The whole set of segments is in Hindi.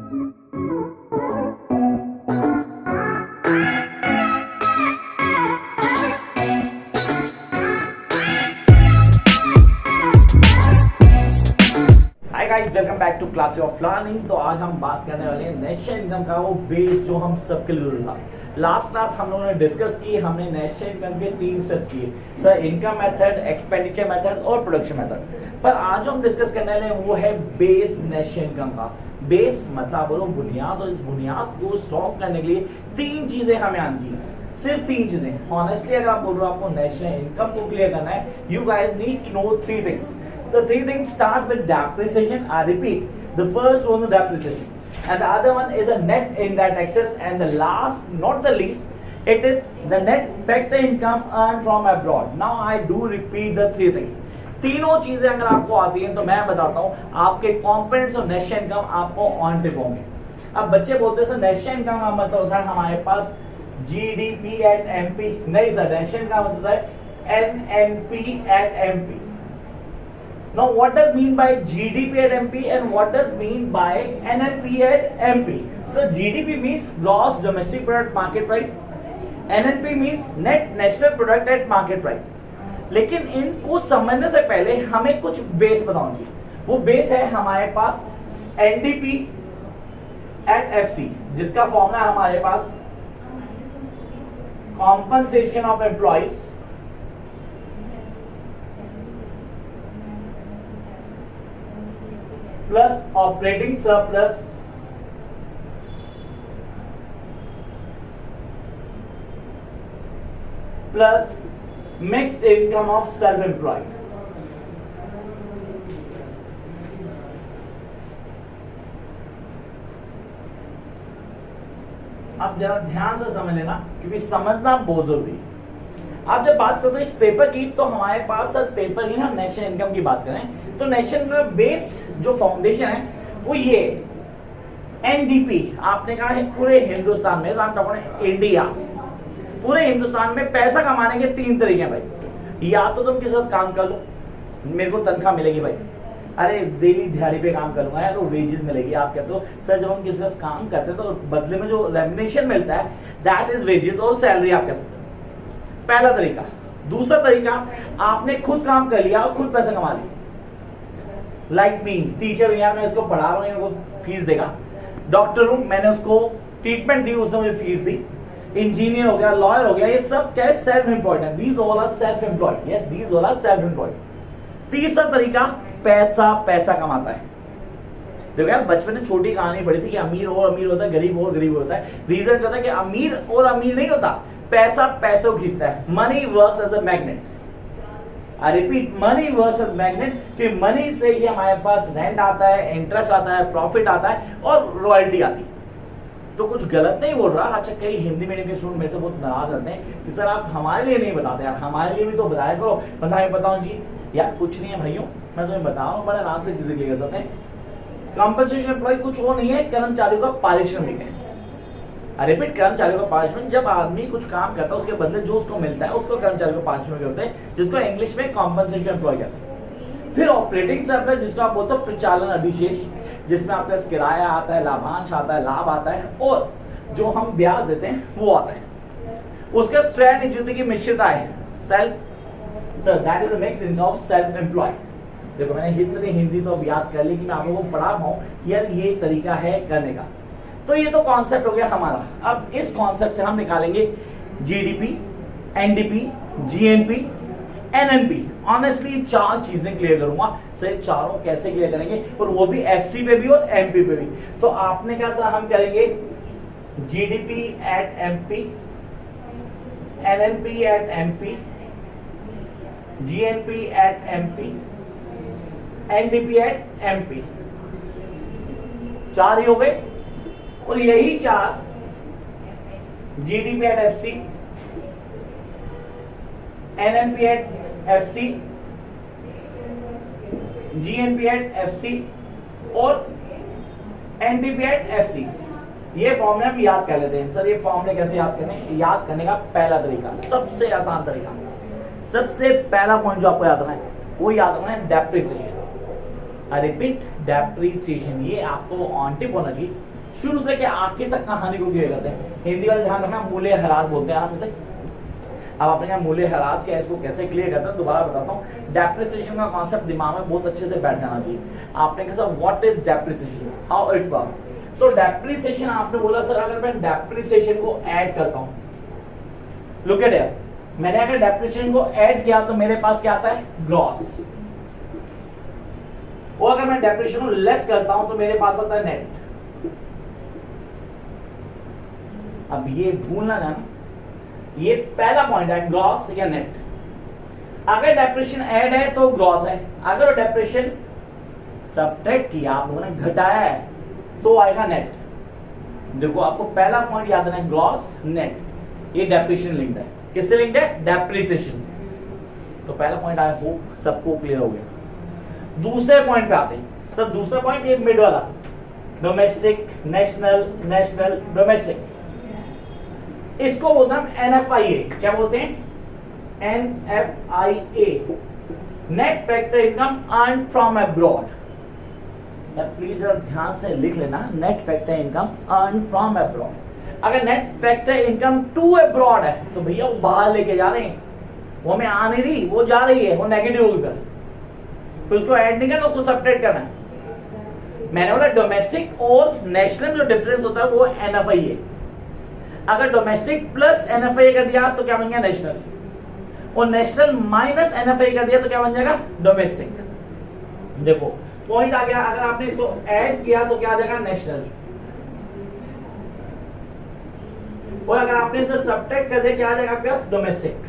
Welcome back to class of learning. तो आज हम बात करने वाले हैं नेशनल इनकम का वो बेस जो हम सबके लिए था। लास्ट क्लास हम लोगों ने डिस्कस की, हमने नेशनल इनकम के 3 स्टेप्स किए, sir income method, expenditure method और प्रोडक्शन मेथड। पर आज जो हम डिस्कस करने वाले हैं वो है बेस नेशनल इनकम का। बेस मतलब बोलो बुनियाद, और इस बुनियाद को स्ट्रॉन्ग करने के लिए 3 चीजें हमें आनी चाहिए, सिर्फ 3 चीजें। ऑनेस्टली अगर आप बोल रहे हो आपको नेशनल इनकम को क्लियर करना है, you guys need to know 3 things. The 3 things start with depreciation. I repeat, the first one is depreciation, and the other one is a net indirect taxes, and the last, not the least, it is the net factor income earned from abroad. Now I do repeat the 3 things. तीनों चीजें अगर आपको आती हैं तो मैं बताता हूँ आपके कॉम्पोनेंट्स और नेशनल इनकम आपको ऑन टिप होंगे। अब बच्चे बोलते हैं सर नेशनल इनकम का मतलब होता है हमारे पास GDP एट MP। नहीं सर, नेशनल इनकम का मतलब है NNP at MP। Now what does mean by GDP at MP and what does mean by NNP at MP? So GDP means gross domestic product market price, NNP means net national product at market price। लेकिन इनको समझने से पहले हमें कुछ बेस बताऊंगी। वो बेस है हमारे पास NDP at FC, जिसका फॉर्मूला हमारे पास compensation of employees plus operating surplus plus mixed income of self employed. अब जरा ध्यान से समझ लेना क्योंकि समझना बहुत जरूरी है। आप जब बात करते हो इस पेपर की तो हमारे पास सर पेपर ही ना नेशनल इनकम की बात करें तो नेशनल का बेस जो फाउंडेशन है वो ये NDP। आपने कहा है पूरे हिंदुस्तान में, इंडिया, पूरे हिंदुस्तान में पैसा कमाने के 3 तरीके हैं भाई। या तो तुम किसी काम कर लो, मेरे को तनख्वाह मिलेगी भाई, अरे डेली दिहाड़ी पे काम करूंगा यार, तो वेजेस मिलेगी। आप कहते हो सर जब हम किसी का काम करते हैं तो बदले में जो रेम्युनरेशन मिलता है दैट इज वेजेस और सैलरी आप कह सकते हो, पहला तरीका। दूसरा तरीका, आपने खुद काम कर लिया और खुद पैसा कमा लिया। लाइक मी, टीचर हूं यार, मैं इसको पढ़ा रहा हूं, मेरे को फीस देगा। डॉक्टर हूं, मैंने उसको ट्रीटमेंट दी, उसने मुझे फीस दी। इंजीनियर हो गया, लॉयर हो गया, ये सब क्या है? सेल्फ एम्प्लॉयड है। These all are self employed. Yes, these all are self employed. तीसरा तरीका, पैसा कमाता है। देखो यार, बचपन में छोटी कहानी पढ़ी थी कि अमीर और अमीर होता है, गरीब और गरीब होता है। रीजन क्या होता है कि अमीर और अमीर नहीं होता, पैसा पैसों खींचता है। Money works as a magnet. I repeat, money works as magnet, कि मनी से ही हमारे पास रेंट आता है, इंटरेस्ट आता है, प्रॉफिट आता है और रॉयल्टी आती है। तो कुछ गलत नहीं बोल रहा। अच्छा, कई हिंदी मीडियम के स्टूडेंट मेरे से बहुत नाराज रहते हैं कि सर आप हमारे लिए नहीं बताते यार, हमारे लिए भी तो बताया करो। बताऊं जी यार, कुछ नहीं है भाइयों, मैं तुम्हें बता रहा हूँ, बड़े आराम से चीजें क्लियर कर सकते हैं। कंपनसेशन एम्प्लॉय कुछ वो नहीं है, कर्मचारियों का पारिश्रमिक है। रिपीट, कर्मचारियों का पारिश्रमिक, जब आदमी कुछ काम करता है उसके बदले जो उसको मिलता है उसको कर्मचारियों का पारिश्रमिक होता है, जिसको इंग्लिश में कॉम्पनसेशन एम्प्लॉय कहते हैं। फिर ऑपरेटिंग सरप्लस, जिसको आप बोलते हो परिचालन अधिशेष, जिसमें आपका किराया आता है, लाभांश आता है, लाभ आता है और जो हम ब्याज देते हैं वो आता है। उसका स्वयं नियुक्ति की मिश्रित आय, self, sir that is a mixed income of self employed. देखो मैंने इतनी हिंदी तो अब याद कर ली कि मैं आप लोगों को पढ़ा पाऊं यार, ये तरीका है करने का। तो ये तो कॉन्सेप्ट हो गया हमारा। अब इस कॉन्सेप्ट से हम निकालेंगे GDP, NDP, GNP, NNP। Honestly 4 चीजें क्लियर करूंगा। सर चारों कैसे क्लियर करेंगे, और वो भी FC पे भी और MP पे भी। तो आपने क्या सर हम करेंगे GDP at MP, NNP at MP, GNP at MP, NDP at MP। 4 ही हो गए। और यही 4 GDP at FC, NNP at FC, GNP at FC और NDP at FC, ये फॉर्मूला हम याद कर लेते हैं। सर ये फॉर्मूले कैसे याद करने? याद करने का पहला तरीका, सबसे आसान तरीका, सबसे पहला पॉइंट जो आपको याद रखना है वो याद रखना है डेप्रिसिएशन। आई रिपीट, डेप्रिसिएशन, ये आपको ऑन टिप होना चाहिए, शुरू से लेकर आखिर तक कहानी को क्लियर करते हैं। हिंदी वाले ध्यान रखना, मूल्यह्रास बोलते हैं आप इसे। अब आपने कहा मूल्यह्रास क्या है, इसको कैसे क्लियर करते हैं, दोबारा बताता हूँ। डेप्रिसिएशन का कॉन्सेप्ट दिमाग में बहुत अच्छे से बैठ जाना चाहिए। आपने कहा sir what is depreciation, how it works. तो डेप्रिसिएशन आपने बोला सर अगर मैं डेप्रिसिएशन को ऐड करता हूँ, लुक एट हियर, मैंने अगर डेप्रिसिएशन को ऐड किया तो मेरे पास क्या आता है, ग्रॉस। और अगर मैं डेप्रिसिएशन को लेस करता हूं तो मेरे पास आता है नेट। अब ये भूलना जाना, ये पहला पॉइंट है, ग्रॉस या नेट। अगर डेप्रिसिएशन ऐड है तो ग्रॉस है, अगर डेप्रिसिएशन सब्ट्रैक्ट किया, आप लोगों ने घटाया है, तो आएगा नेट। देखो आपको पहला पॉइंट याद रखना है, ग्रॉस नेट, ये डेप्रिसिएशन लिंक्ड है। किससे लिंक्ड है, डेप्रिसिएशन से। तो पहला पॉइंट आई होप सबको क्लियर हो गया। दूसरे पॉइंट पे आते हैं सर, दूसरा पॉइंट ये मिड वाला, डोमेस्टिक, नेशनल, नेशनल, डोमेस्टिक, इसको बोलते हैं NFIA। क्या बोलते हैं, NFIA, net factor income earn from abroad. Please जरा ध्यान से लिख लेना, net factor income earn from abroad. अगर net factor income to abroad है तो भैया वो बाहर लेके जा रहे हैं, वो हमें आ नहीं रही, वो जा रही है, वो नेगेटिव होगी, फिर उसको ऐड नहीं करना, उसको सब्ट्रैक्ट करना है। मैंने बोला डोमेस्टिक और नेशनल में जो डिफरेंस होता है वो NFIA। अगर डोमेस्टिक प्लस NFIA कर दिया तो क्या बन गया, नेशनल, और नेशनल माइनस NFIA कर दिया तो क्या बन जाएगा, डोमेस्टिक। देखो पॉइंट आ गया, अगर आपने इसको ऐड किया तो क्या आ जाएगा, नेशनल, और अगर आपने इसे सब्ट्रैक्ट कर दिया क्या आ जाएगा आपके पास, domestic.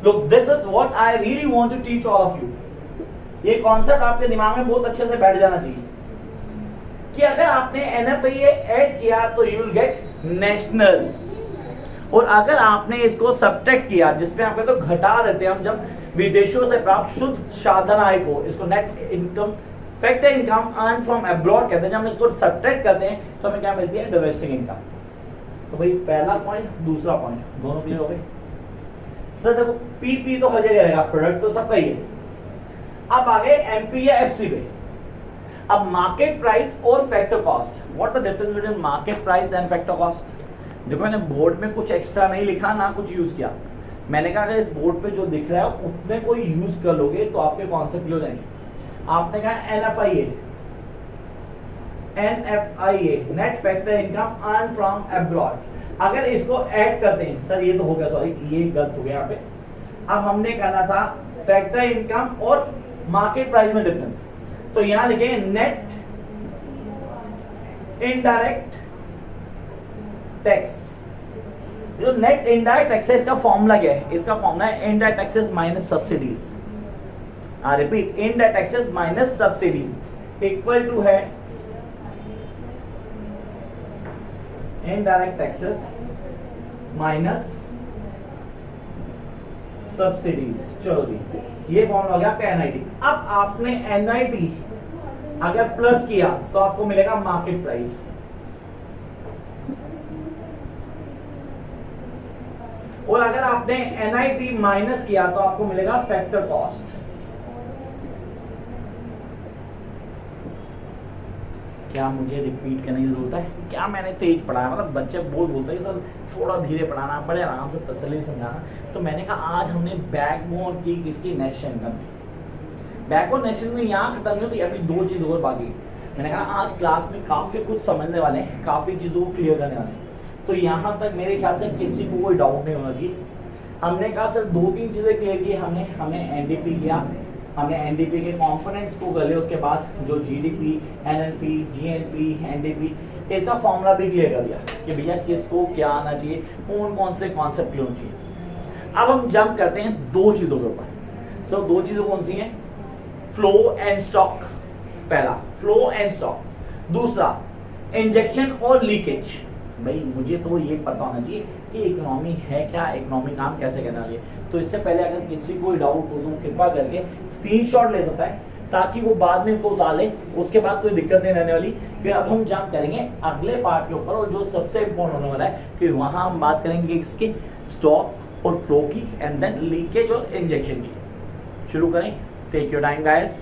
Look, this is what I really want to teach all of you. ये कॉन्सेप्ट आपके दिमाग में बहुत अच्छे से बैठ जाना चाहिए कि अगर आपने NFIA ऐड किया तो यू विल गेट नेशनल, और अगर आपने इसको सब्ट्रैक्ट किया, जिसमें आपके तो घटा देते हैं हम, जब विदेशों से प्राप्त शुद्ध साधन आय को, इसको net income factor income earn from abroad कहते हैं, जब हम इसको सब्ट्रैक्ट करते हैं तो हमें क्या मिलती है, डोमेस्टिक इनकम। तो भाई पहला पॉइंट, दूसरा पॉइंट दोनों क्लियर हो गए। सर देखो पीपी तो हर जगह रहेगा, प्रोडक्ट तो सबका ही है। अब आगे एमपी या एफसी पे, अब मार्केट प्राइस और factor cost, what the difference between market price and factor cost. देखो मैंने बोर्ड में कुछ एक्स्ट्रा नहीं लिखा, ना कुछ यूज किया, मैंने कहा अगर इस बोर्ड पे जो दिख रहा है उतने कोई यूज कर लोगे तो आपके कॉन्सेप्ट क्लियर हो जाएंगे। आपने कहा NFIA, net factor income earn from abroad, अगर इसको ऐड करते हैं, सर ये तो हो गया, सॉरी ये गलत हो गया यहाँ पे। अब हमने करना था फैक्टर इनकम और मार्केट प्राइस में डिफरेंस, तो यहां लिखेंगे नेट इनडायरेक्ट टैक्स। जो नेट इनडायरेक्ट टैक्स है इसका फॉर्मूला क्या है, इसका फॉर्मूला है indirect taxes minus subsidies. Repeat, indirect taxes minus subsidies equal to है इनडायरेक्ट टैक्सेस माइनस सब्सिडीज। चलो जी, ये फॉर्मूला हो गया आपका NIT। अब आपने NIT अगर प्लस किया तो आपको मिलेगा मार्केट प्राइस, और अगर आपने NIT माइनस किया तो आपको मिलेगा फैक्टर कॉस्ट। क्या मुझे रिपीट करने की जरूरत है, क्या मैंने तेज पढ़ाया, मतलब बच्चे बोलते हैं सर थोड़ा धीरे पढ़ाना, बड़े आराम से तसल्ली समझाना। तो मैंने कहा आज हमने बैकबोन की किसकी, नेशन इनकम। बैकबोन नेशन में यहाँ खत्म नहीं होती, अभी दो चीज और बाकी। मैंने कहा आज क्लास में काफी कुछ समझने वाले हैं, काफी चीजों को क्लियर करने वाले हैं, तो यहाँ तक मेरे ख्याल से किसी को कोई डाउट नहीं होना चाहिए। हमने कहा सर दो तीन चीजें क्लियर की, हमने NDP किया, हमने NDP के कंपोनेंट्स को कर लिया, उसके बाद जो GDP, NNP, GNP, NDP, इसका फॉर्मूला भी क्लियर कर दिया कि भैया किसको क्या आना चाहिए, कौन कौन से कॉन्सेप्ट क्लियर होना चाहिए। अब हम जंप करते हैं दो चीजों के ऊपर। सो दो चीजों कौन सी हैं, फ्लो एंड स्टॉक। पहला फ्लो एंड स्टॉक, दूसरा इंजेक्शन और लीकेज। भाई मुझे तो ये पता होना चाहिए कि इकोनॉमी है क्या, इकोनॉमी काम कैसे करना चाहिए। तो इससे पहले अगर किसी को डाउट हो तो कृपा करके स्क्रीनशॉट ले सकता है, ताकि वो बाद में इनको उतार ले, उसके बाद कोई दिक्कत नहीं रहने वाली। फिर अब हम जंप करेंगे अगले पार्ट के ऊपर, और जो सबसे इम्पोर्टेंट होने वाला है कि वहां हम बात करेंगे इसकी स्टॉक और फ्लो की, एंड देन लीकेज और इंजेक्शन की। शुरू करें। Take your time guys.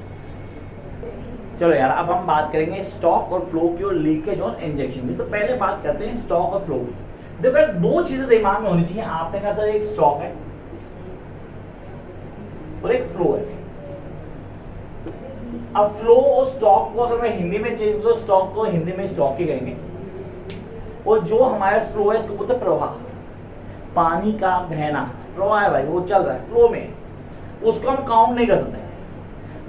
चलो यार, अब हम बात करेंगे स्टॉक और फ्लो की और लीकेज और इंजेक्शन की। तो पहले बात करते हैं स्टॉक और फ्लो की। देखो यार, दो चीजें दिमाग में होनी चाहिए। आपने कहा सर एक स्टॉक है और एक फ्लो है। अब फ्लो और स्टॉक को अगर मैं हिंदी में चेंज तो स्टॉक को हिंदी में स्टॉक ही कहेंगे, और जो हमारा फ्लो है इसको बोलते हैं प्रवाह। पानी का बहना प्रवाह है भाई, वो चल रहा है फ्लो में, उसको हम काउंट नहीं कर सकते,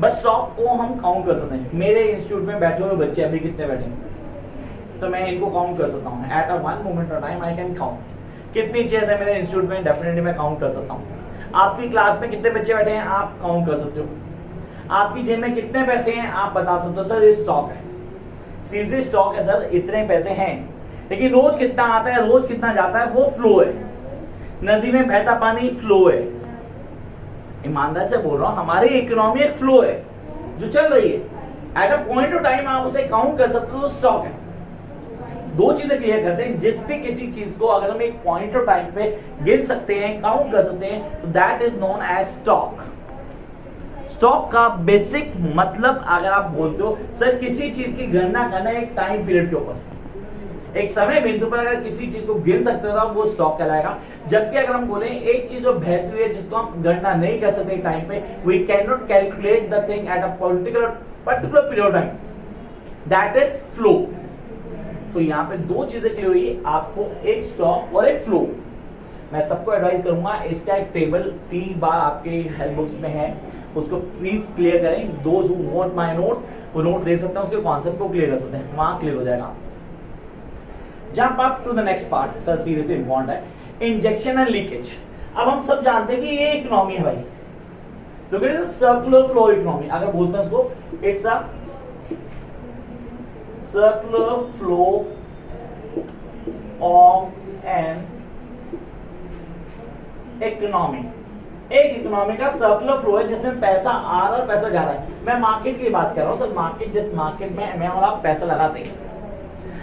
बस स्टॉक को हम काउंट कर सकते हैं। मेरे इंस्टीट्यूट में बैठे हुए बच्चे अभी कितने बैठे हैं, तो मैं इनको काउंट कर सकता हूँ। At a one moment of time I can count. कितनी चेयर्स है मेरे इंस्टीट्यूट में, डेफिनेटली मैं काउंट कर सकता हूँ। आपकी क्लास में कितने बच्चे बैठे हैं आप काउंट कर सकते हो। आपकी जेब में कितने पैसे हैं आप बता सकते हो, सर ये स्टॉक है, सीधे स्टॉक है सर, इतने पैसे हैं। लेकिन रोज कितना आता है, रोज कितना जाता है, वो फ्लो है। नदी में बहता पानी फ्लो है। ईमानदार से बोल रहा हूं, हमारी इकोनॉमी एक फ्लो है जो चल रही है। At a point of time आप उसे काउंट कर सकते हो, तो स्टॉक है। दो चीजें क्लियर करते हैं, जिस भी किसी चीज को अगर हम एक पॉइंट ऑफ टाइम पे गिन सकते हैं, काउंट कर सकते हैं, तो that is known as stock. Stock का बेसिक मतलब अगर आप बोलते हो सर किसी चीज की गणना करना है एक टाइम पीरियड के ऊपर, एक समय बिंदु पर अगर किसी चीज को गिन सकते हो तो वो स्टॉक कहलाएगा। जबकि अगर हम बोले एक चीज जो बहती हुई है जिसको हम गणना नहीं कर सकते टाइम पे, we can not calculate the thing at a particular period of time, that is flow. तो यहाँ पे दो चीजें क्लियर हुई आपको, एक स्टॉक और एक फ्लो। मैं सबको एडवाइस करूंगा इसका एक टेबल 3 बार आपके हेल्प बुक्स में है, उसको प्लीज क्लियर करें। Those who want my notes वो नोट दे सकते हैं, उसके कॉन्सेप्ट को क्लियर कर सकते हैं, वहां क्लियर हो जाएगा। Jump up to the next part, sir seriously important है, इंजेक्शन एंड लीकेज। अब हम सब जानते हैं कि ये इकोनॉमी है भाई, तो it is circular flow economy. अगर बोलते हैं इसको, it's a circular flow of an economy. एक इकोनॉमी का सर्कुलर फ्लो है जिसमें पैसा आ रहा है पैसा जा रहा है। मैं मार्केट की बात कर रहा हूं सर, मार्केट जिस मार्केट में मैं और आप पैसा लगाते हैं,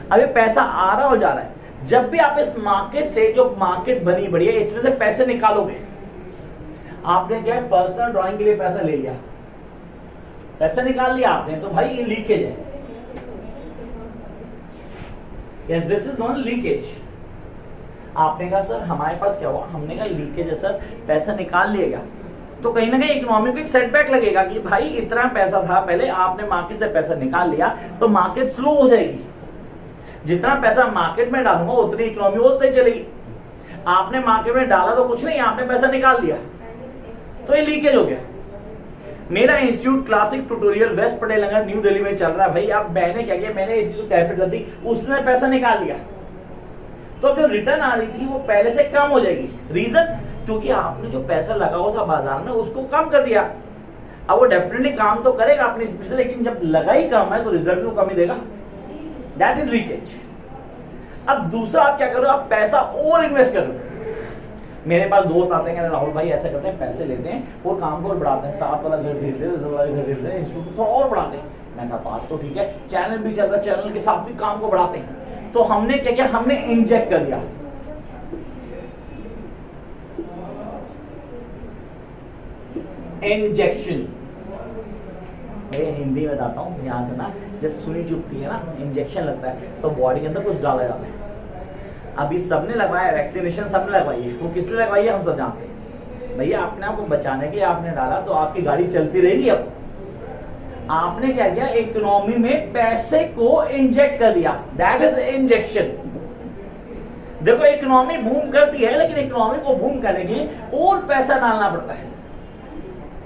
अभी पैसा आ रहा हो जा रहा है। जब भी आप इस मार्केट से, जो मार्केट बनी बढ़ी है, इसमें से पैसे निकालोगे, आपने क्या पर्सनल ड्राइंग के लिए पैसा ले लिया, पैसा निकाल लिया आपने, तो भाई ये लीकेज है। Yes, this is non leakage. आपने कहा सर हमारे पास क्या हुआ, हमने कहा लीकेज है सर, पैसा निकाल लिएगा, तो कहीं ना कहीं इकोनॉमी को एक सेटबैक लगेगा कि भाई इतना पैसा था पहले, आपने मार्केट से पैसा निकाल लिया तो मार्केट स्लो हो जाएगी। जितना पैसा मार्केट में डालूंगा उतनी इकोनॉमी होती चलेगी। आपने मार्केट में डाला तो कुछ नहीं, आपने पैसा निकाल लिया, तो ये लीकेज हो गया। मेरा institute classic tutorial West Patel Nagar New Delhi में चल रहा है भाई। अब मैंने क्या किया, मैंने इसकी जो कैपिटल थी उसमें पैसा निकाल लिया, तो अब जो रिटर्न आ रही थी वो पहले से कम हो जाएगी। रीजन, क्योंकि आपने जो पैसा लगा हुआ था बाजार में उसको कम कर दिया। अब वो डेफिनेटली काम तो करेगा अपनी स्पीड से, लेकिन जब लगा ही कम है तो रिजल्ट भी कम ही देगा। That is leakage. अब दूसरा आप क्या करो, आप पैसा और इन्वेस्ट करो। मेरे पास दोस्त आते हैं, राहुल भाई ऐसा करते हैं, पैसे लेते हैं और काम को और बढ़ाते हैं, 7 वाला घर खरीदते हैं, 10 वाला घर खरीदते हैं, इंस्टीट्यूट थोड़ा और बढ़ाते हैं। मैं कहा बात तो ठीक है, चैनल भी चल रहा है, चैनल के साथ भी काम को बढ़ाते हैं। तो हमने क्या किया, हमने इंजेक्ट कर दिया। इंजेक्शन, मैं हिंदी में बताता हूँ, यहाँ से ना जब सुई चुभती है ना, इंजेक्शन लगता है तो बॉडी के अंदर कुछ डाला जाता है। अभी सबने लगवाया, वैक्सीनेशन सबने लगवाई है, वो किसने लगवाई है हम सब जानते हैं। भैया अपने आप को बचाने के लिए आपने डाला तो आपकी गाड़ी चलती रहेगी। अब आपने क्या किया, इकोनॉमी में पैसे को इंजेक्ट कर दिया, दैट इज इंजेक्शन। देखो इकोनॉमी बूम करती है, लेकिन इकोनॉमी को बूम करने के लिए और पैसा डालना पड़ता है।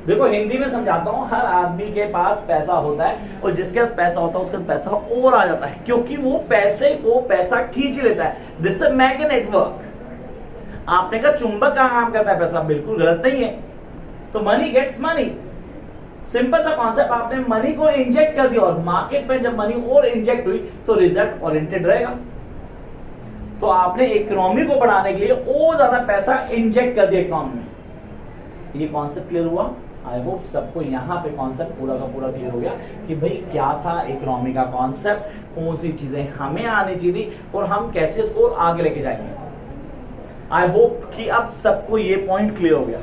देखो हिंदी में समझाता हूं, हर आदमी के पास पैसा होता है और जिसके पास पैसा होता है उसके पास पैसा और आ जाता है, क्योंकि वो पैसे को पैसा खींच लेता है। This is magnet work. आपने कहा चुंबक का काम करता है पैसा, बिल्कुल गलत नहीं है। तो मनी गेट्स मनी, सिंपल सा कॉन्सेप्ट। आपने मनी को इंजेक्ट कर दिया और मार्केट में जब मनी और इंजेक्ट हुई तो रिजल्ट ओरिएंटेड रहेगा। तो आपने इकोनॉमी को बढ़ाने के लिए और ज्यादा पैसा इंजेक्ट कर दिया इकोनॉमी में। ये कॉन्सेप्ट क्लियर हुआ? आई होप सबको यहाँ पे कॉन्सेप्ट पूरा का पूरा क्लियर हो गया कि भाई क्या था इकोनॉमी का कॉन्सेप्ट, कौन सी चीजें हमें आनी चाहिए और हम कैसे इसको आगे लेके जाएंगे। आई होप कि अब सबको ये पॉइंट क्लियर हो गया।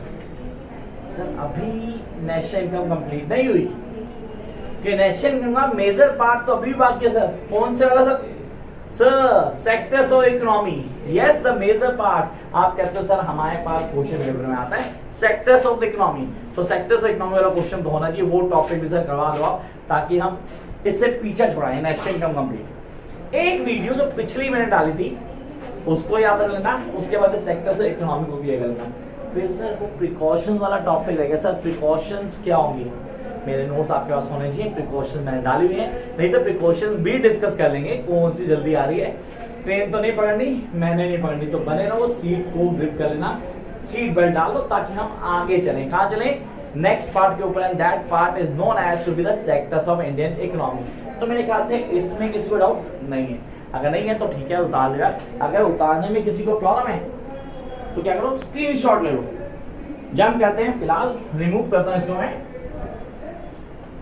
सर अभी नेशनल इनकम कंप्लीट नहीं हुई कि नेशनल इनकम का मेजर पार्ट तो अभी बाकी है सर। कौन से वाला sir? Sir sectors of economy, yes the major part. आप कहते हो सर हमारे पास क्वेश्चन पेपर में आता है सेक्टर्स ऑफ इकोनॉमी, तो सेक्टर्स ऑफ इकोनॉमी वाला क्वेश्चन तो होना चाहिए, वो टॉपिक भी सर करवा दो आप, ताकि हम इससे पीछा छुड़ाएं नेशनल इनकम कंप्लीट। एक वीडियो जो पिछली मैंने डाली थी उसको याद कर लेना, उसके बाद सेक्टर्स ऑफ इकोनॉमी को क्लियर कर लेना। फिर सर वो प्रिकॉशंस वाला टॉपिक रहेगा सर, प्रिकॉशंस क्या होंगी, मेरे नोट्स आपके पास होने चाहिए, प्रिकॉशन मैंने डाली हुई है, नहीं तो प्रिकॉशंस भी डिस्कस कर लेंगे। कौन सी जल्दी आ रही है, ट्रेन तो नहीं पकड़नी, मैंने नहीं पकड़नी, तो बने रहो, सीट को ग्रिप कर लेना, सीट बेल्ट डाल लो ताकि हम आगे चलें। कहाँ चलें? नेक्स्ट पार्ट के ऊपर, and that part is known as to be the sectors of Indian economy. तो मेरे ख्याल से इसमें किसी को डाउट नहीं है, अगर नहीं है तो ठीक है उतार लेगा, अगर उतारने में किसी को प्रॉब्लम है तो क्या करो, स्क्रीनशॉट ले लो। जंप कहते हैं, फिलहाल रिमूव करता हूं इसको मैं।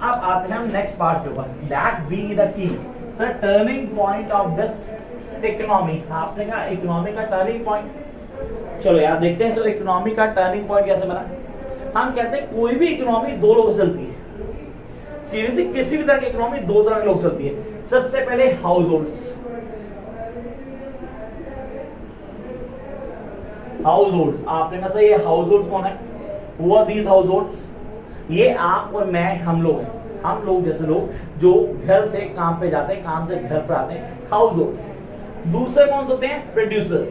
अब आते हैं हम नेक्स्ट पार्ट के ऊपर, that be the key sir turning point of this economy. आपने कहा इकोनॉमी का टर्निंग पॉइंट, चलो यार देखते हैं सर इकोनॉमी का टर्निंग पॉइंट कैसे बना। हम कहते हैं कोई भी इकोनॉमी दो लोग चलती है, सीरियसली किसी भी तरह की इकोनॉमी दो तरह के लोग चलती है। सबसे पहले हाउस होल्ड्स, हाउस होल्ड्स आपने कहा सर ये हाउस होल्ड्स कौन है? हुआ दीज हाउस होल्ड्स, ये आप और मैं, हम लोग हैं, हम लोग जैसे लोग जो घर से काम पे जाते हैं, काम से घर पर आते हैं, हाउस होल्ड्स। दूसरे कौन से होते हैं? प्रोड्यूसर्स।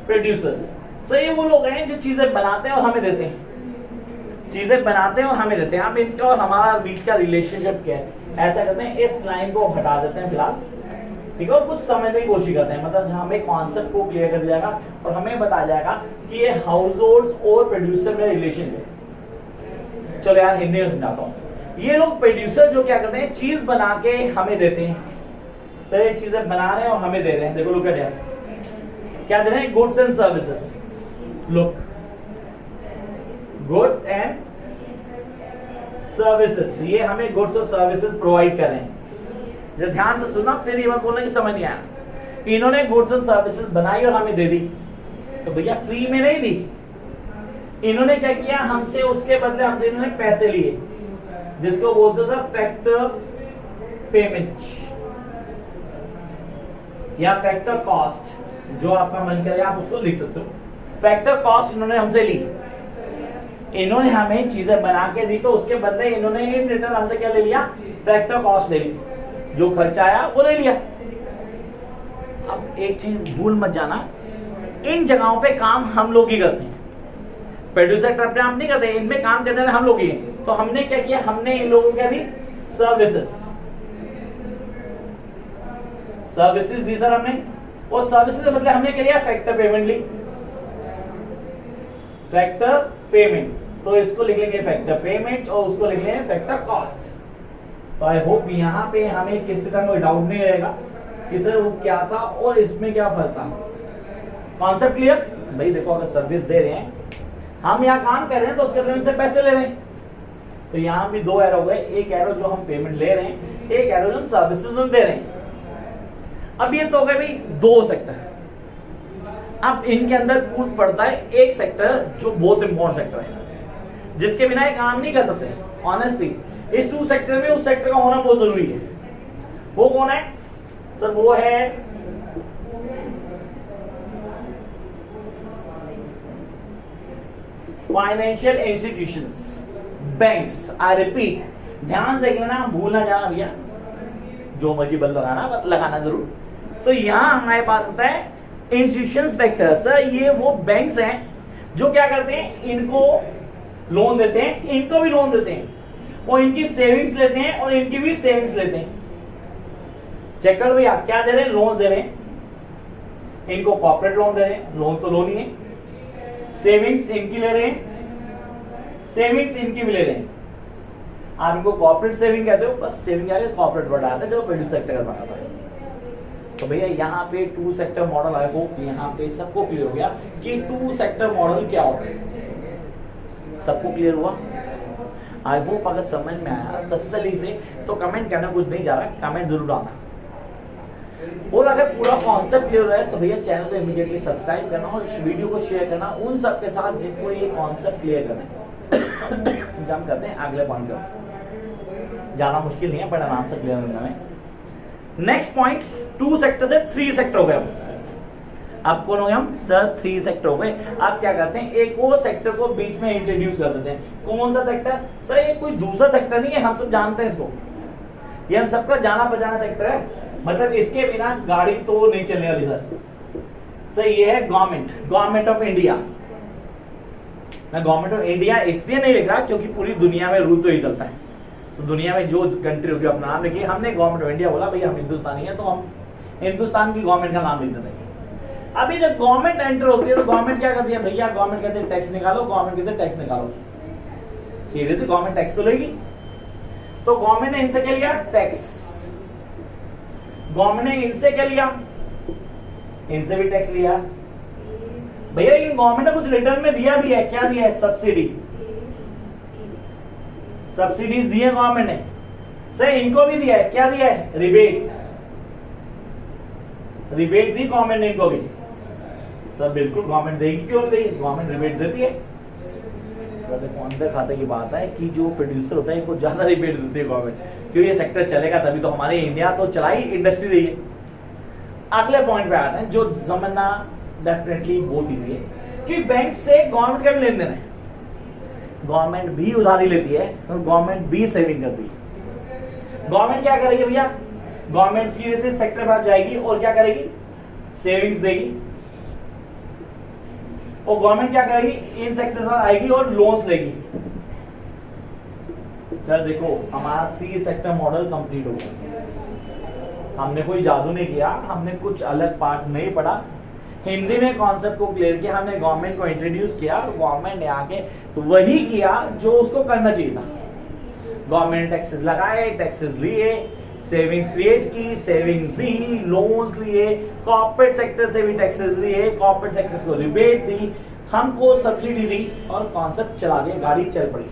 प्रोड्यूसर्स सर ये वो लोग हैं जो चीजें बनाते हैं और हमें देते हैं, चीजें बनाते हैं और हमें देते हैं। आप इनका और हमारा बीच का रिलेशनशिप क्या है, ऐसा करते हैं, इस लाइन को हटा देते हैं फिलहाल, ठीक है, और कुछ समझने की कोशिश करते हैं, मतलब हमें कॉन्सेप्ट को क्लियर कर दिया जाएगा और हमें बताया जाएगा कि ये हाउस होल्ड्स और प्रोड्यूसर में रिलेशन है। चलो यार हिंदी में समझाता हूँ। ये लोग प्रोड्यूसर जो क्या करते हैं, चीज बना के हमें देते हैं, सर ये चीजें बना रहे हैं और हमें दे रहे हैं। देखो लुक एट हियर, क्या दे रहे हैं? Goods and services. Look, goods and services, ये हमें गुड्स और सर्विसेज प्रोवाइड कर रहे हैं। जब ध्यान से सुना, फिर ये बात बोलना कि समझ नहीं आया, इन्होंने गुड्स एंड सर्विसेज बनाई और हमें दे दी, तो भैया फ्री में नहीं दी, इन्होंने क्या किया, हमसे उसके बदले हमसे इन्होंने पैसे लिए, जिसको बोलते हैं फैक्टर पेमेंट या फैक्टर कॉस्ट, जो आपका मन करे आप उसको लिख सकते हो। फैक्टर कॉस्ट इन्होंने हमसे ली, इन्होंने हमें चीजें बना के दी, तो उसके बदले इन्होंने इन रिटर्न हमसे क्या ले लिया? फैक्टर कॉस्ट ले ली, जो खर्चा आया वो ले लिया। अब एक चीज भूल मत जाना, इन जगहों पे काम हम लोग ही करते हैं, प्रोड्यूसर तरफ पे हम नहीं करते, इनमें काम करने वाले हम लोग ही हैं। तो हमने क्या किया, हमने इन लोगों को क्या दी? सर्विसेज, सर्विसेज दी सर हमने, और सर्विसेज के बदले हमने क्या लिया? फैक्टर पेमेंट ली, फैक्टर पेमेंट, तो इसको लिख लेंगे फैक्टर पेमेंट और उसको लिख लेंगे फैक्टर कॉस्ट। तो आई होप यहाँ पे हमें किसी का कोई डाउट नहीं रहेगा कि सर वो क्या था और इसमें क्या फर्क था। Concept clear? भाई देखो, अगर सर्विस दे रहे हैं, हम यहाँ काम कर रहे हैं, तो उसके बदले से पैसे ले रहे हैं, तो यहाँ भी दो एरो हो गए, एक एरो जो हम पेमेंट ले रहे हैं, एक एरो जो हम सर्विसेज में दे रहे हैं। अब ये तो हो गए भाई दो सेक्टर। अब इनके अंदर कूद पड़ता है एक सेक्टर जो बहुत इंपॉर्टेंट सेक्टर है, जिसके बिना ये काम नहीं कर सकते। ऑनेस्टली इस टू सेक्टर में उस सेक्टर का होना बहुत जरूरी है। वो कौन है सर? वो है financial institutions, banks. I repeat, ध्यान से देख लेना, भूलना जाना भैया, जो मर्जी बल लगाना जरूर। तो यहां हमारे पास होता है इंस्टीट्यूशंस सेक्टर। सर ये वो बैंक्स हैं जो क्या करते हैं, इनको लोन देते हैं, इनको भी लोन देते हैं, और इनकी सेविंग्स लेते हैं और इनकी भी सेविंग्स लेते हैं। चेक करो भैया, क्या दे रहे हैं? लोन दे रहे हैं, इनको कॉर्पोरेट लोन दे रहे हैं, लोन तो लोन ही है। सेविंग्स इनकी ले रहे हैं, सेविंग्स इनकी भी ले रहे हैं। आप इनको कॉर्पोरेट सेविंग कहते हो, बस सेविंग आगे कॉर्पोरेट वर्ड आता है जो प्रोड्यूस सेक्टर का बनाता है। तो भैया यहाँ पे टू सेक्टर मॉडल आया, हो यहाँ पे सबको क्लियर हो गया कि टू सेक्टर मॉडल क्या होता है। सबको क्लियर हुआ? आई होप अगर समझ में आया तसल्ली से, तो कमेंट करना, कुछ नहीं जा रहा, कमेंट जरूर आना। और अगर पूरा कॉन्सेप्ट क्लियर है तो भैया चैनल को इमीडिएटली सब्सक्राइब करना और इस वीडियो को शेयर करना उन सबके साथ जिनको ये कॉन्सेप्ट क्लियर करना है। जम करते हैं अगले पॉइंट पर। ज्यादा मुश्किल नहीं है पर आराम से क्लियर करना है। नेक्स्ट पॉइंट 2 सेक्टर से 3 सेक्टर हो गए। अब कौन हो गए हम सर 3 सेक्टर हो गए। आप क्या करते हैं एक और सेक्टर को बीच में इंट्रोड्यूस कर देते हैं। कौन सा सेक्टर सर? ये कोई दूसरा सेक्टर नहीं है, हम सब जानते हैं इसको, ये हम सबका जाना पहचाना सेक्टर है। मतलब इसके बिना गाड़ी तो नहीं चलने वाली सर। ये है गवर्नमेंट ऑफ इंडिया। मैं गवर्नमेंट ऑफ इंडिया इसलिए नहीं लिख रहा क्योंकि पूरी दुनिया में रूल तो ही चलता है, तो दुनिया में जो कंट्री होगी अपना नाम लिखिए। हमने गवर्नमेंट ऑफ इंडिया बोला, भैया हम हिंदुस्तानी है तो हम हिंदुस्तान की गवर्नमेंट का नाम लिख देते हैं। अभी जब गवर्नमेंट एंटर होती है तो गवर्नमेंट क्या करती है भैया? गवर्नमेंट कहते हैं टैक्स निकालो, गवर्नमेंट कहते हैं टैक्स निकालो। सीधे से गवर्नमेंट टैक्स तो लेगी, तो गवर्नमेंट ने इनसे क्या लिया? टैक्स। गवर्नमेंट ने इनसे क्या लिया? इनसे भी टैक्स लिया भैया। लेकिन गवर्नमेंट ने कुछ रिटर्न में दिया भी है। क्या दिया है? सब्सिडी। सब्सिडीज दी है गवर्नमेंट ने। सर इनको भी दिया है। क्या दिया है? रिबेट। रिबेट दी गवर्नमेंट ने इनको भी। सर बिल्कुल गवर्नमेंट देगी, क्यों देगी? गवर्नमेंट रिबेट देती है। अंदर खाते की बात है कि जो प्रोड्यूसर होता है इनको ज्यादा रिबेट देती है गवर्नमेंट, क्यों? ये सेक्टर चलेगा तभी तो। हमारे इंडिया तो चला ही इंडस्ट्री रही है। अगले पॉइंट पे आते हैं जो समझना डेफिनेटली बहुत इजी है कि बैंक से गवर्नमेंट का भी लेन देन है। गवर्नमेंट भी उधारी लेती है और गवर्नमेंट भी सेविंग करती है। गवर्नमेंट क्या करेगी भैया? गवर्नमेंट सीधे से सेक्टर पर जाएगी और क्या करेगी? सेविंग्स देगी। और गवर्नमेंट क्या करेगी? इन सेक्टर पर आएगी और लोन्स लेगी। सर देखो हमारा 3 सेक्टर मॉडल कंप्लीट हो गया। हमने कोई जादू नहीं किया, हमने कुछ अलग पार्ट नहीं पढ़ा, हिंदी में कॉन्सेप्ट को क्लियर किया, हमने गवर्नमेंट को इंट्रोड्यूस किया और गवर्नमेंट ने आके वही किया जो उसको करना चाहिए था। गवर्नमेंट टैक्सेस लगाए, टैक्सेस लिए, सेविंग्स क्रिएट की, सेविंग्स दी, लोन्स लिए, कॉर्पोरेट सेक्टर से भी टैक्सेस लिए, कॉर्पोरेट सेक्टर को रिबेट दी, हमको सब्सिडी दी और कॉन्सेप्ट चला दिया, गाड़ी चल पड़ी।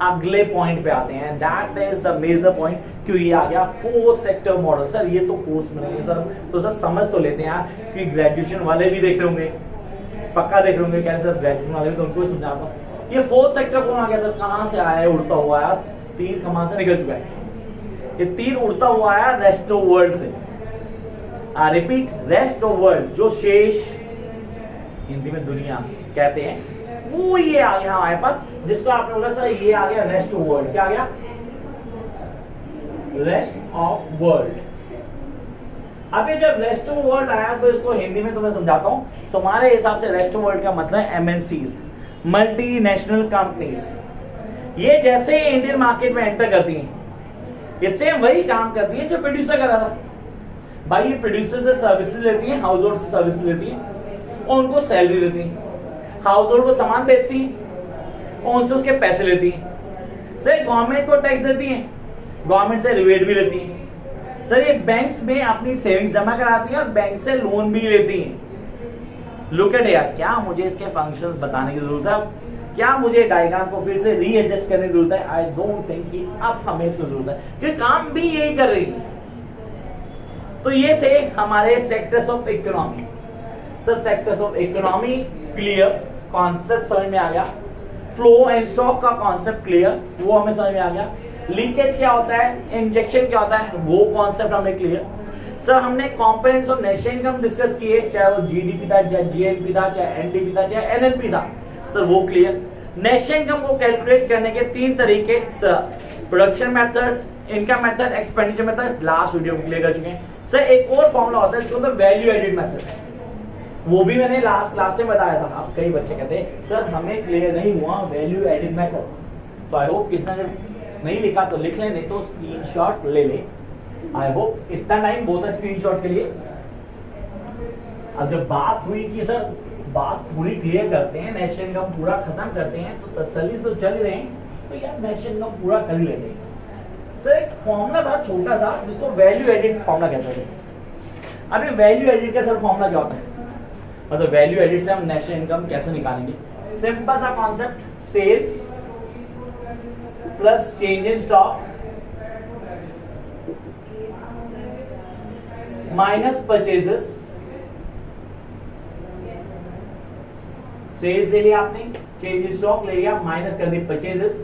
अगले पॉइंट पे आते हैं, that is the major point, क्यों ये आ गया 4 सेक्टर मॉडल। सर ये तो कोर्स में नहीं है सर, तो सर समझ तो लेते हैं यार कि ग्रेजुएशन वाले भी देख रहे होंगे, पक्का देख रहे होंगे। क्या सर ग्रेजुएशन वाले भी, तो उनको समझाता हूँ। ये 4 सेक्टर कौन आ गया सर? कहां से आया है? उड़ता हुआ यार, तीर कहां से निकल चुका है? ये तीर उड़ता हुआ आया रेस्ट ऑफ वर्ल्ड से। रिपीट, रेस्ट ऑफ वर्ल्ड, जो शेष हिंदी में दुनिया कहते हैं, वो ये आ गया हमारे पास, जिसको आपने बोला सर ये आ गया रेस्ट ऑफ वर्ल्ड। क्या आ गया? Rest of world. अब ये जब रेस्ट ऑफ वर्ल्ड आया तो इसको हिंदी में तो मैं समझाता हूं। तुम्हारे हिसाब से रेस्ट ऑफ वर्ल्ड का मतलब MNCs, मल्टीनेशनल कंपनीज। ये जैसे ही इंडियन मार्केट में एंटर करती हैं, ये सेम वही काम करती है जो प्रोड्यूसर कर रहा था। भाई ये प्रोड्यूसर से सर्विसेज लेती है, हाउस होल्ड से सर्विसेज लेती है और उनको सैलरी देती है। हाउस होल्ड को सामान बेचती है और उनसे उसके पैसे लेती है। सर गवर्नमेंट को टैक्स देती है, गवर्नमेंट से रिबेट भी लेती है। सर ये बैंक्स में अपनी सेविंग्स जमा कराती है और बैंक से लोन भी लेती है। लुक एट यार, क्या मुझे इसके फंक्शंस बताने की जरूरत है? क्या मुझे डायग्राम को फिर से रीएडजस्ट करने की जरूरत है? आई डोंट थिंक कि अब हमें इसकी जरूरत है, क्योंकि काम भी यही कर रही है। तो ये थे हमारे sectors of economy. Sir sectors of economy clear, concept समझ में आ गया। फ्लो एंड स्टॉक का कॉन्सेप्ट क्लियर, वो हमें समझ में आ गया। लीकेज क्या होता है, इंजेक्शन क्या होता है, वो कॉन्सेप्ट हमें क्लियर। सर हमने components of national income discuss किए, चाहे वो जीडीपी था, चाहे जीएनपी था, चाहे एनडीपी था, चाहे एनएनपी था, सर वो क्लियर। नेशनल इनकम को कैलकुलेट करने के 3 तरीके, sir production method, income method, expenditure method, last video में क्लियर कर चुके हैं। सर एक और फॉर्मूला होता है, इसको वैल्यू एडिड मेथड, वो भी मैंने लास्ट क्लास में बताया था। अब कई बच्चे कहते हैं सर हमें क्लियर नहीं हुआ वैल्यू एडिड मेथड। तो आई होप किसने नहीं लिखा तो लिख ले, नहीं तो स्क्रीनशॉट ले ले। आई होप इतना टाइम बहुत है स्क्रीनशॉट के लिए। अब जब बात हुई कि सर बात पूरी क्लियर करते हैं, नेशनल इनकम पूरा खत्म करते हैं, तो तसल्ली तो चल ही रहे हैं, तो यार नेशनल इनकम पूरा कर ही लेते हैं। सर एक फॉर्मूला था छोटा सा जिसको वैल्यू एडिड फॉर्मूला कहते थे। अभी वैल्यू एडिड का सर फॉर्मूला क्या होता है? मतलब वैल्यू एडिड से हम नेशनल इनकम कैसे निकालेंगे? सिंपल सा concept, sales plus change in stock minus purchases, sales ले लिया आपने, चेंज स्टॉक ले लिया, माइनस कर दी परचेजेस,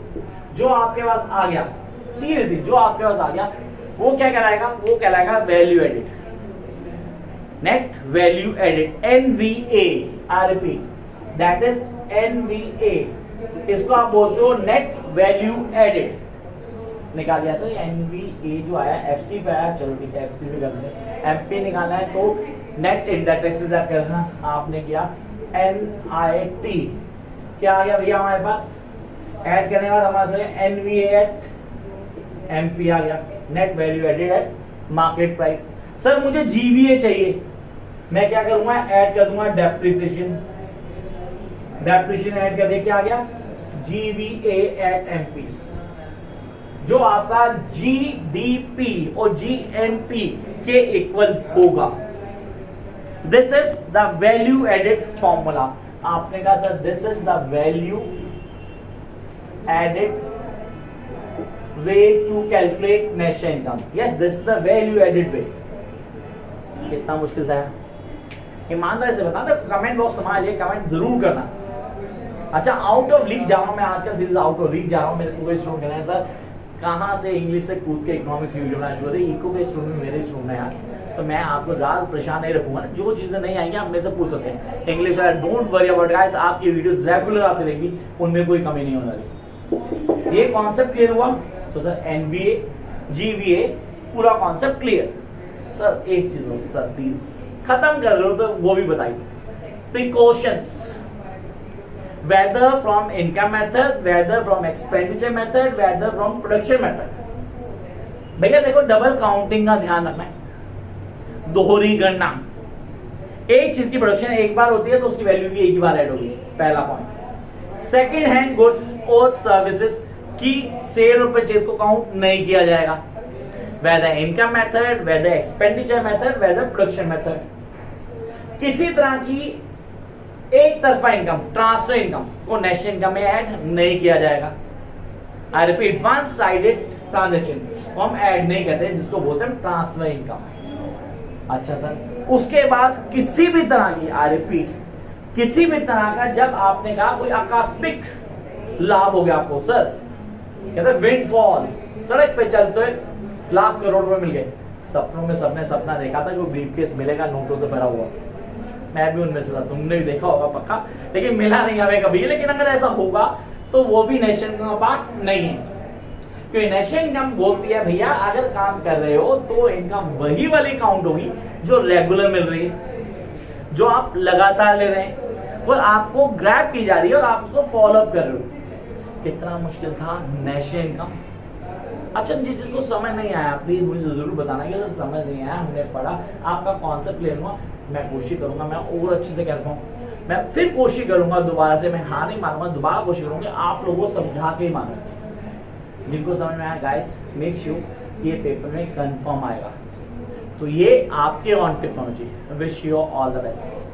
जो आपके पास आ गया सीरियसली जो आपके पास आ गया वो क्या कहलाएगा, वो कहलाएगा value added, net value added, NVA, I repeat that is NVA, इसको आप बोलते हो नेट वैल्यू एडेड। निकाल दिया सर, एनवीए जो आया एफसी पे आया, चलो ठीक है एफसी पे कर दें, एमपी निकालना है तो नेट इंडेक्सेस आप करना, आपने किया एनआईटी, क्या आ गया भैया हमारे पास, ऐड करने के बाद हमारे एनवीए एट एमपी आ गया, net value added at market price. Sir मुझे जीवीए चाहिए, मैं क्या करूंगा, ऐड कर दूंगा डेप्रिसिएशन, डेप्रिसिएशन ऐड कर दे, क्या आ गया जीवीए एट एमपी, जो आपका जीडीपी और जीएनपी के इक्वल होगा। This is the value added formula. आपने कहा sir this is the value added way to calculate national income. Yes, this is the value added way. कितना मुश्किल था, ईमानदारी से बता दो, कमेंट बॉक्स तुम्हारे लिए, कमेंट जरूर करना। अच्छा आउट ऑफ लीग जा रहा हूँ मैं, आजकल सीरीज आउट ऑफ लीग जा रहा हूँ, मेरे को स्टूडेंट कहना है सर कहाँ से इंग्लिश से कूद के इकोनॉमिक्स की वीडियो बनाना शुरू होती है, इको के स्टूडेंट मेरे स्टूडेंट है यार, तो मैं आपको ज्यादा परेशान नहीं रखूंगा, जो चीजें नहीं आएंगी आप मेरे से पूछ सकते हैं। English don't worry about guys, आपकी वीडियोस रेगुलर आती रहेगी, उनमें कोई कमी नहीं होने वाली। ये कॉन्सेप्ट क्लियर हुआ तो सर एनवीए जीवीए पूरा कॉन्सेप्ट क्लियर। सर एक चीज हो सर प्लीज, खत्म कर रहे हो तो वो भी बताइए, precautions whether from income method, whether from expenditure method, whether from production method। भैया देखो डबल काउंटिंग का ध्यान रखना है, दोहरी गणना, एक चीज की प्रोडक्शन एक बार होती है तो उसकी वैल्यू भी एक ही बार ऐड होगी, पहला पॉइंट। सेकेंड हैंड गुड्स और सर्विसेज की सेल और परचेज को काउंट नहीं किया जाएगा, whether income method, whether expenditure method, whether production method। किसी तरह की एक तरफा इनकम, ट्रांसफर इनकम को नेशनल इनकम में ऐड नहीं किया जाएगा। I repeat, one sided transaction को हम ऐड नहीं करते, जिसको बोलते हैं ट्रांसफर इनकम। अच्छा सर, उसके बाद किसी भी तरह की, आई रिपीट किसी भी तरह का, जब आपने कहा कोई आकस्मिक लाभ हो गया आपको, सर कहते विंडफॉल, सड़क पे चलते लाख करोड़ रुपए मिल गए, सपनों में सबने सपना देखा था कि ब्रीफकेस मिलेगा नोटों से भरा हुआ, मैं भी उनमें से था, तुमने भी देखा होगा पक्का, लेकिन मिला नहीं हमें कभी। लेकिन अगर ऐसा होगा तो वो भी नेशनल इनकम का पार्ट नहीं है, क्योंकि नेशनल इनकम बोलती है भैया अगर काम कर रहे हो तो इनकम वही वाली काउंट होगी जो रेगुलर मिल रही है, जो आप लगातार ले रहे हैं और आपको ग्रैब की जा रही है और आप उसको फॉलो अप कर रहे हो। कितना मुश्किल था नेशनल इनकम। अच्छा जिसको समझ नहीं आया प्लीज मुझे जरूर बताना कि अगर समझ नहीं आया, हमने पढ़ा, आपका कॉन्सेप्ट ले लूंगा, मैं कोशिश करूंगा, मैं और अच्छे से करता हूँ, मैं फिर कोशिश करूंगा दोबारा से, मैं हार नहीं मानूंगा, दोबारा कोशिश करूंगा आप लोगों को समझा के ही मानूंगा। जिनको समझ में आया गाइस मेक श्योर ये पेपर में कंफर्म आएगा। तो ये आपके on technology, wish you all the best.